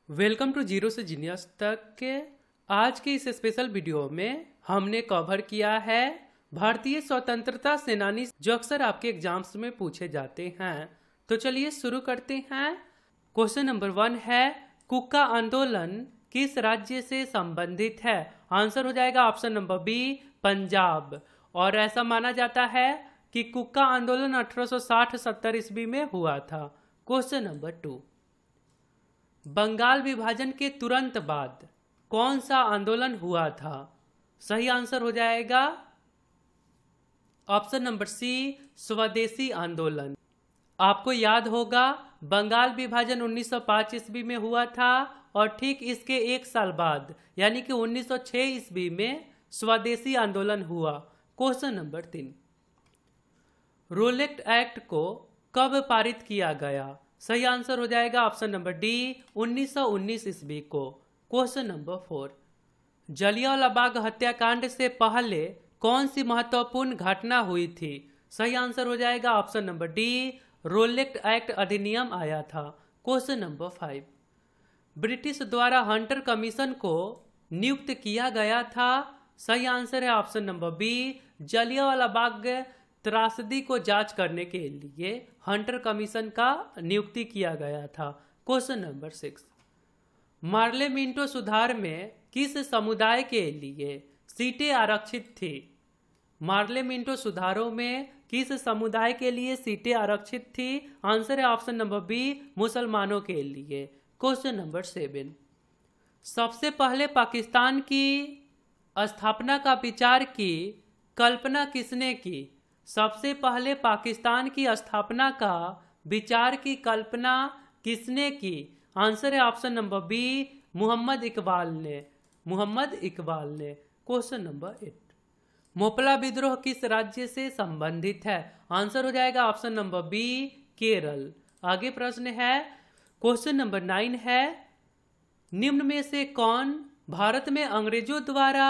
Welcome to zero से genius तक के आज के इस स्पेशल वीडियो में हमने कवर किया है भारतीय स्वतंत्रता सेनानी जो अक्सर आपके एग्जाम्स में पूछे जाते हैं। तो चलिए शुरू करते हैं। क्वेश्चन नंबर 1 है, कुक्का आंदोलन किस राज्य से संबंधित है? आंसर हो जाएगा ऑप्शन नंबर बी, पंजाब। और ऐसा माना जाता है कि कुक्का आंदोलन 1860-70 ईस्वी में हुआ था। क्वेश्चन नंबर 2, बंगाल विभाजन के तुरंत बाद कौन सा आंदोलन हुआ था? सही आंसर हो जाएगा ऑप्शन नंबर सी, स्वदेशी आंदोलन। आपको याद होगा बंगाल विभाजन 1905 ईस्वी में हुआ था और ठीक इसके एक साल बाद यानी कि 1906 ईस्वी में स्वदेशी आंदोलन हुआ। क्वेश्चन नंबर 3, रोलेट एक्ट को कब पारित किया गया? सही आंसर हो जाएगा ऑप्शन नंबर डी, 1919 ईस्वी को। क्वेश्चन नंबर 4, जलियांवाला बाग हत्याकांड से पहले कौन सी महत्वपूर्ण घटना हुई थी? सही आंसर हो जाएगा option number D, Rowlatt Act अधिनियम आया था। क्वेश्चन नंबर 5, ब्रिटिश द्वारा हंटर कमीशन को नियुक्त किया गया था। सही आंसर है option number B, Jallianwala Bagh त्रासदी को जांच करने के लिए हंटर कमीशन का नियुक्ति किया गया था। क्वेश्चन नंबर 6, मार्ले मिंटो सुधार में किस समुदाय के लिए सीटें आरक्षित थी? मार्ले मिंटो सुधारों में किस समुदाय के लिए सीटें आरक्षित थी? आंसर है ऑप्शन नंबर बी, मुसलमानों के लिए। क्वेश्चन नंबर 7, सबसे पहले पाकिस्तान की स्थापना का विचार की कल्पना किसने की? सबसे पहले पाकिस्तान की स्थापना का विचार की कल्पना किसने की? आंसर है option number B, Mohammad Iqbal ने। मोहम्मद इकबाल ने। क्वेश्चन नंबर 8, मोपला विद्रोह किस राज्य से संबंधित है? आंसर हो जाएगा ऑप्शन नंबर बी, केरल। आगे प्रश्न है, क्वेश्चन नंबर 9 है, निम्न में से कौन भारत में अंग्रेजों द्वारा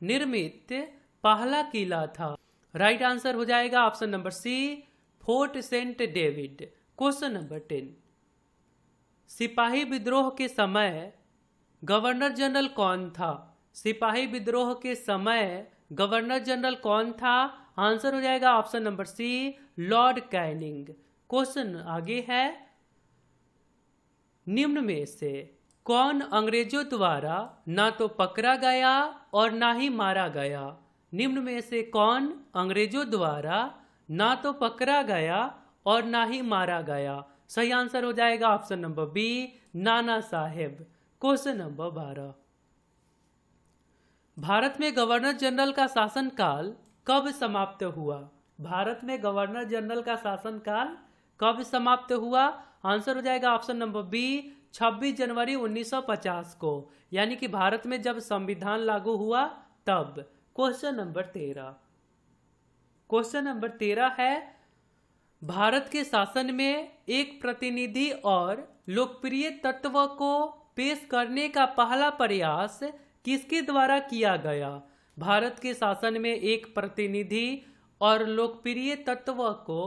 निर्मित पहला किला था? राइट आंसर हो जाएगा option number C, Fort Saint David. Question number 10, सिपाही विद्रोह के समय गवर्नर जनरल कौन था? सिपाही विद्रोह के समय गवर्नर जनरल कौन था? आंसर हो जाएगा option number C, Lord Canning. Question आगे है, निम्न में से कौन अंग्रेजों द्वारा ना तो पकड़ा गया और ना ही मारा गया? निम्न में से कौन अंग्रेजों द्वारा ना तो पकड़ा गया और ना ही मारा गया? सही आंसर हो जाएगा option number B, Nana Saheb. Question number 12, Bharat में गवर्नर जनरल का शासनकाल कब समाप्त हुआ? भारत में गवर्नर जनरल का शासनकाल कब समाप्त हुआ? आंसर हो जाएगा ऑप्शन नंबर बी, 26 जनवरी 1950 को, यानी कि भारत में जब संविधान लागू हुआ तब। क्वेश्चन नंबर 13, क्वेश्चन नंबर 13 है, भारत के शासन में एक प्रतिनिधि और लोकप्रिय तत्व को पेश करने का पहला प्रयास किसके द्वारा किया गया? भारत के शासन में एक प्रतिनिधि और लोकप्रिय तत्व को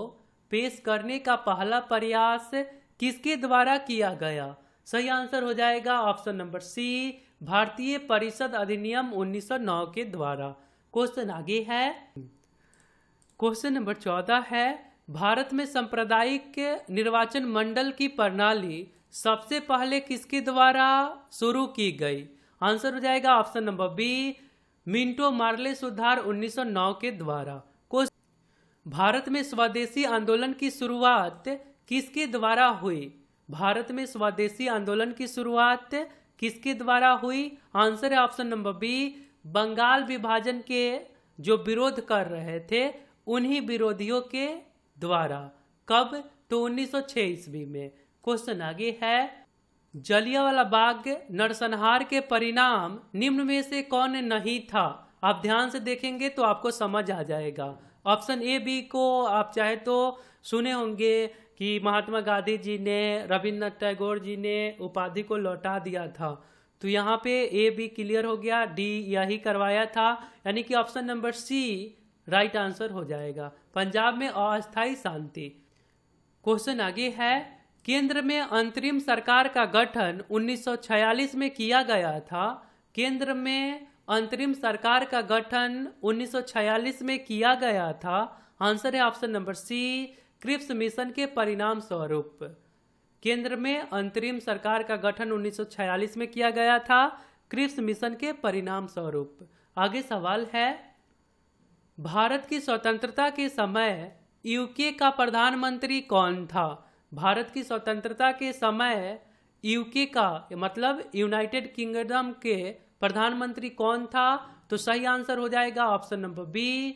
पेश करने का पहला प्रयास किसके द्वारा किया गया? सही आंसर हो जाएगा ऑप्शन नंबर सी, भारतीय परिषद अधिनियम 1909 के द्वारा। क्वेश्चन आगे है, क्वेश्चन नंबर 14 है, भारत में सांप्रदायिक निर्वाचन मंडल की प्रणाली सबसे पहले किसके द्वारा शुरू की गई? आंसर हो जाएगा option number B, Minto Morley सुधार 1909 के द्वारा। भारत में स्वदेशी आंदोलन की शुरुआत किसके द्वारा हुई? भारत में स्वदेशी आंदोलन की शुरुआत किसके द्वारा हुई? आंसर है ऑप्शन नंबर बी, बंगाल विभाजन के जो विरोध कर रहे थे उन्हीं विरोधियों के द्वारा। कब? तो 1906 ईस्वी में। क्वेश्चन आगे है, जलियांवाला बाग नरसंहार के परिणाम निम्न में से कौन नहीं था? आप ध्यान से देखेंगे तो आपको समझ आ जाएगा। ऑप्शन ए बी को आप चाहे तो सुने होंगे कि महात्मा गांधी जी ने, रविन्द्रनाथ टैगोर जी ने उपाधि को लौटा दिया था। तो यहाँ पे ए बी क्लियर हो गया, डी यही करवाया था, यानी कि option number C right answer हो जाएगा। पंजाब में अस्थायी शांति। क्वेश्चन आगे है, केंद्र में अंतरिम सरकार का गठन 1946 में किया गया था। केंद्र में अंतरिम सरकार का गठन 1946 में किया गया था। आंसर है option number C, Cripps mission के परिणाम स्वरूप। केंद्र में अंतरिम सरकार का गठन 1946 में किया गया था, क्रिप्स मिशन के परिणाम स्वरूप। आगे सवाल है, भारत की स्वतंत्रता के समय यूके का प्रधानमंत्री कौन था? भारत की स्वतंत्रता के समय यूके का मतलब यूनाइटेड किंगडम के प्रधानमंत्री कौन था? तो सही आंसर हो जाएगा ऑप्शन नंबर बी,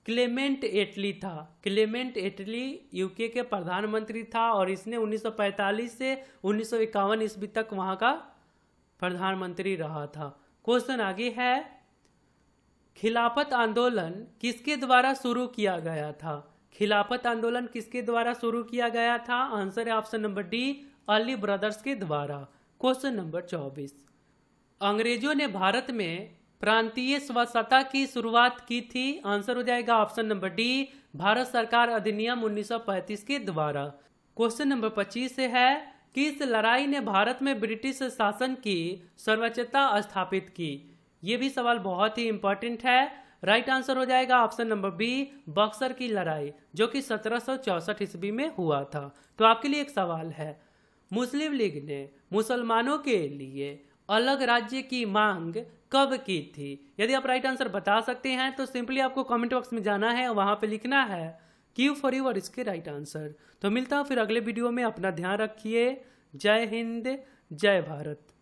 क्लेमेंट एटली था। क्लेमेंट एटली यूके के प्रधानमंत्री था और इसने 1945 से 1951 ईस्वी तक वहां का प्रधानमंत्री रहा था। क्वेश्चन आगे है, खिलाफत आंदोलन किसके द्वारा शुरू किया गया था? खिलाफत आंदोलन किसके द्वारा शुरू किया गया था? आंसर है option number D, Ali brothers के द्वारा। क्वेश्चन नंबर 24, अंग्रेजों ने भारत में प्रांतीय स्वतंत्रता की शुरुआत की थी। आंसर हो जाएगा ऑप्शन नंबर डी, भारत सरकार अधिनियम 1935 के द्वारा। क्वेश्चन नंबर 25 से है, किस लड़ाई ने भारत में ब्रिटिश शासन की सर्वोच्चता स्थापित की? ये भी सवाल बहुत ही इंपॉर्टेंट है। राइट आंसर हो जाएगा ऑप्शन नंबर बी, बक्सर की लड़ाई, जो कि 1764 ईस्वी में हुआ था। तो आपके लिए एक सवाल है, मुस्लिम लीग ने मुसलमानों के लिए अलग राज्य की मांग कब की थी? यदि आप राइट आंसर बता सकते हैं तो सिंपली आपको कमेंट बॉक्स में जाना है, वहां पे लिखना है क्यू फॉर यू और इसके राइट आंसर। तो मिलता हूं फिर अगले वीडियो में। अपना ध्यान रखिए। जय हिंद, जय भारत।